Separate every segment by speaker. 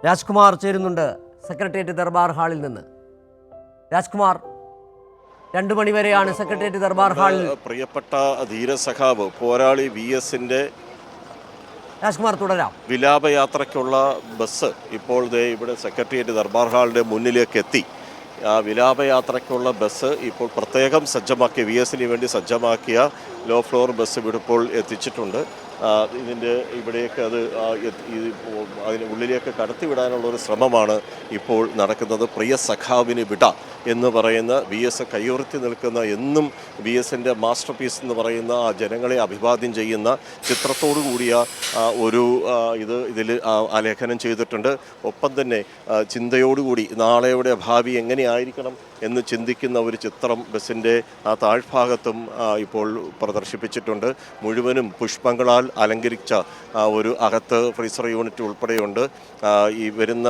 Speaker 1: രാജ്കുമാർ ചേരുന്നുണ്ട് സെക്രട്ടേറിയറ്റ് ദർബാർ ഹാളിൽ നിന്ന്. രാജ്കുമാർ, 2 മണിവരെയാണ് സെക്രട്ടേറിയറ്റ് ദർബാർ ഹാളിൽ.
Speaker 2: പ്രിയപ്പെട്ട ധീരസഖാവ് പോരാളി VS-ന്റെ
Speaker 1: രാജ്കുമാർ തുടരാം.
Speaker 2: വിലാപയാത്രയ്ക്കുള്ള ബസ് ഇപ്പോൾ ഇവിടെ സെക്രട്ടേറിയറ്റ് ദർബാർ ഹാളിന്റെ മുന്നിലേക്ക് എത്തി. ആ വിലാപയാത്രയ്ക്കുള്ള ബസ് ഇപ്പോൾ പ്രത്യേകം സജ്ജമാക്കിയ VS-ന് വേണ്ടി സജ്ജമാക്കിയ ലോ ഫ്ലോർ ബസ് ഇപ്പോൾ എത്തിച്ചിട്ടുണ്ട്. ഇതിൻ്റെ ഇവിടേക്ക് അതിന് ഉള്ളിലേക്ക് കടത്തിവിടാനുള്ളൊരു ശ്രമമാണ് ഇപ്പോൾ നടക്കുന്നത്. പ്രിയ സഖാവിന് വിട എന്ന് പറയുന്ന VS കയ്യുയർത്തി നിൽക്കുന്ന, എന്നും VS-ന്റെ മാസ്റ്റർ പീസ് എന്ന് പറയുന്ന ആ ജനങ്ങളെ അഭിവാദ്യം ചെയ്യുന്ന ചിത്രത്തോടു കൂടിയ ഇതിൽ ആലേഖനം ചെയ്തിട്ടുണ്ട്. ഒപ്പം തന്നെ ചിന്തയോടുകൂടി നാളെയുടെ ഭാവി എങ്ങനെയായിരിക്കണം എന്ന് ചിന്തിക്കുന്ന ഒരു ചിത്രം ബസ്സിൻ്റെ ആ താഴ്ഭാഗത്തും ഇപ്പോൾ പ്രദർശിപ്പിച്ചിട്ടുണ്ട്. മുഴുവനും പുഷ്പങ്ങളാൽ അലങ്കരിച്ച ഒരു അകത്ത് ഫ്രീസർ യൂണിറ്റ് ഉൾപ്പെടെയുണ്ട്. ഈ വരുന്ന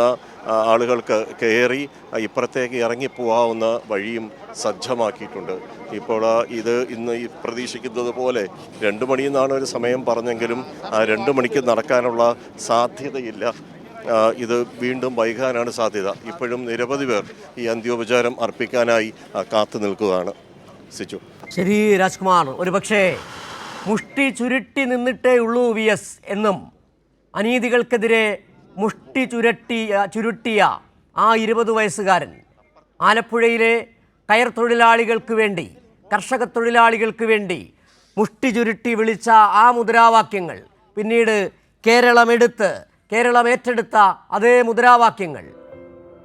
Speaker 2: ആളുകൾക്ക് കയറി ഇപ്പുറത്തേക്ക് ഇറങ്ങിപ്പോവാവുന്ന വഴിയും സജ്ജമാക്കിയിട്ടുണ്ട്. ഇപ്പോൾ ഇന്ന് ഈ പ്രതീക്ഷിക്കുന്നത് പോലെ 2 മണിയെന്നാണ് ഒരു സമയം പറഞ്ഞെങ്കിലും 2 മണിക്ക് നടക്കാനുള്ള സാധ്യതയില്ല. ഇത് വീണ്ടും വൈകാനാണ് സാധ്യത. ഇപ്പോഴും നിരവധി പേർ ഈ അന്ത്യോപചാരം അർപ്പിക്കാനായി കാത്തു നിൽക്കുകയാണ്. സിച്ചു.
Speaker 1: ശരി രാജ്കുമാർ, ഒരുപക്ഷേ മുഷ്ടി ചുരുട്ടി നിന്നിട്ടേ ഉള്ളൂ VS എന്നും അനീതികൾക്കെതിരെ മുഷ്ടി ചുരുട്ടിയ ആ 20 വയസ്സുകാരൻ ആലപ്പുഴയിലെ കയർ തൊഴിലാളികൾക്ക് വേണ്ടി, കർഷക തൊഴിലാളികൾക്ക് വേണ്ടി മുഷ്ടി ചുരുട്ടി വിളിച്ച ആ മുദ്രാവാക്യങ്ങൾ, പിന്നീട് കേരളം ഏറ്റെടുത്ത അതേ മുദ്രാവാക്യങ്ങൾ,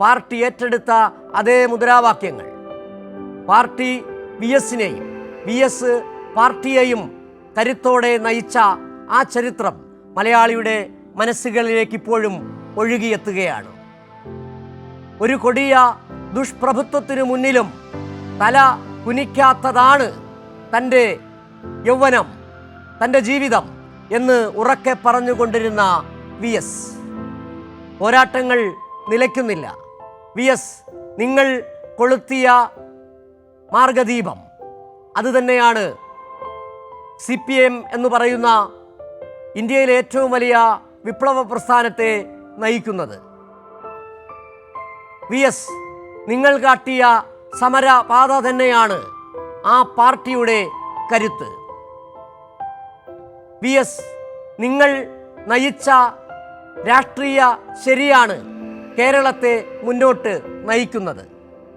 Speaker 1: പാർട്ടി ഏറ്റെടുത്ത അതേ മുദ്രാവാക്യങ്ങൾ, പാർട്ടി VS-നെയും VS പാർട്ടിയെയും കരുത്തോടെ നയിച്ച ആ ചരിത്രം മലയാളിയുടെ മനസ്സുകളിലേക്ക് ഇപ്പോഴും ഒഴുകിയെത്തുകയാണ്. ഒരു കൊടിയ ദുഷ്പ്രഭുത്വത്തിനു മുന്നിലും തല കുനിക്കാത്തതാണ് തൻ്റെ യൗവനം, തൻ്റെ ജീവിതം എന്ന് ഉറക്കെ പറഞ്ഞുകൊണ്ടിരുന്ന VS. പോരാട്ടങ്ങൾ നിലയ്ക്കുന്നില്ല. VS, നിങ്ങൾ കൊളുത്തിയ മാർഗദീപം അതുതന്നെയാണ് CPM എന്ന് പറയുന്ന ഇന്ത്യയിലെ ഏറ്റവും വലിയ വിപ്ലവ പ്രസ്ഥാനത്തെ നയിക്കുന്നത്. VS, നിങ്ങൾ കാട്ടിയ സമരപാത തന്നെയാണ് ആ പാർട്ടിയുടെ കരുത്ത്. VS, നിങ്ങൾ നയിച്ച രാഷ്ട്രീയ ശരിയാണ് കേരളത്തെ മുന്നോട്ട് നയിക്കുന്നത്.